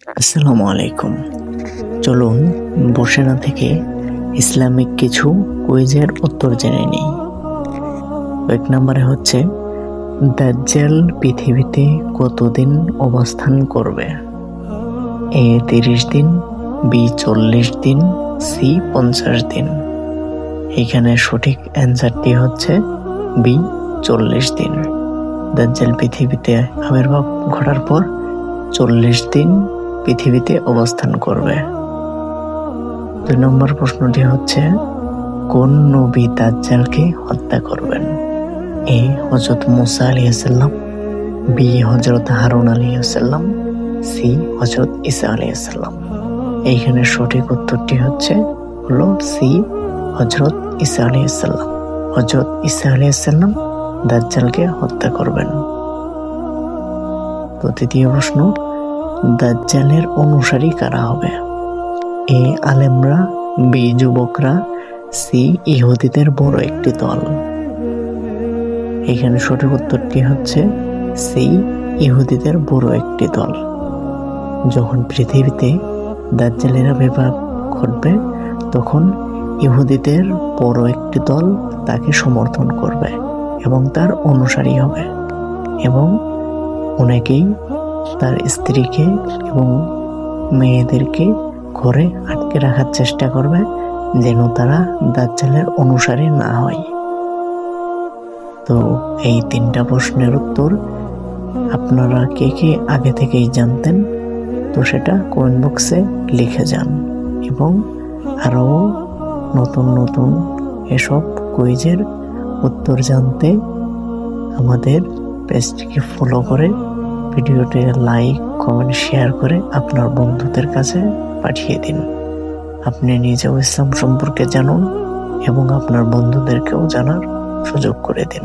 আসসালামু আলাইকুম। চলুন বসে না থেকে ইসলামিক কিছু কুইজের উত্তর জেনে নিই। এক নম্বরে হচ্ছে, দাজ্জাল পৃথিবীতে কতদিন অবস্থান করবে? এ 30 দিন, বি 40 দিন, সি 50 দিন। এখানে সঠিক অ্যান্সারটি হচ্ছে বি 40 দিন। দাজ্জাল পৃথিবীতে আবির্ভাব ঘটার পর 40 দিন পৃথিবীতে অবস্থান করবে। 2 নম্বর প্রশ্নটি হচ্ছে, কোন নবী দাজ্জালকে হত্যা করবেন? এ হযরত মুসা আলাইহিস সালাম, বি হযরত হারুন আলাইহিস সালাম, সি হযরত ঈসা আলাইহিস সালাম। এইখানে সঠিক উত্তরটি হলো সি হযরত ঈসা আলাইহিস সালাম। হযরত ঈসা আলাইহিস সালাম দাজ্জালকে হত্যা করবেন। তো তৃতীয় প্রশ্ন, দাজ্জালের অনুসারী কারা হবে? এ আলেমরা, বি যুবকরা, সি ইহুদিদের বড় একটি দল। এখানে সঠিক উত্তরটি হচ্ছে সি ইহুদিদের বড় একটি দল। যখন পৃথিবীতে দাজ্জালের আবির্ভাব ঘটবে তখন ইহুদিদের বড় একটি দল তাকে সমর্থন করবে এবং তার অনুসারী হবে, এবং অনেকেই তার স্ত্রীকে এবং মেয়েদেরকে ঘরে আটকে রাখার চেষ্টা করবে যেন তারা দাজ্জালের অনুসারী না হয়। তো এই 3টা প্রশ্নের উত্তর আপনারা কে কে আগে থেকেই জানতেন, তো সেটা কমেন্ট বক্সে লিখে যান, এবং আরও নতুন নতুন এসব কুইজের উত্তর জানতে আমাদের পেজটিকে ফলো করে ভিডিওটি লাইক, কমেন্ট, শেয়ার করে আপনার বন্ধুদের কাছে পাঠিয়ে দিন। আপনি নিজেও ইসলাম সম্পর্কে জানুন এবং আপনার বন্ধুদেরকেও জানার সুযোগ করে দিন।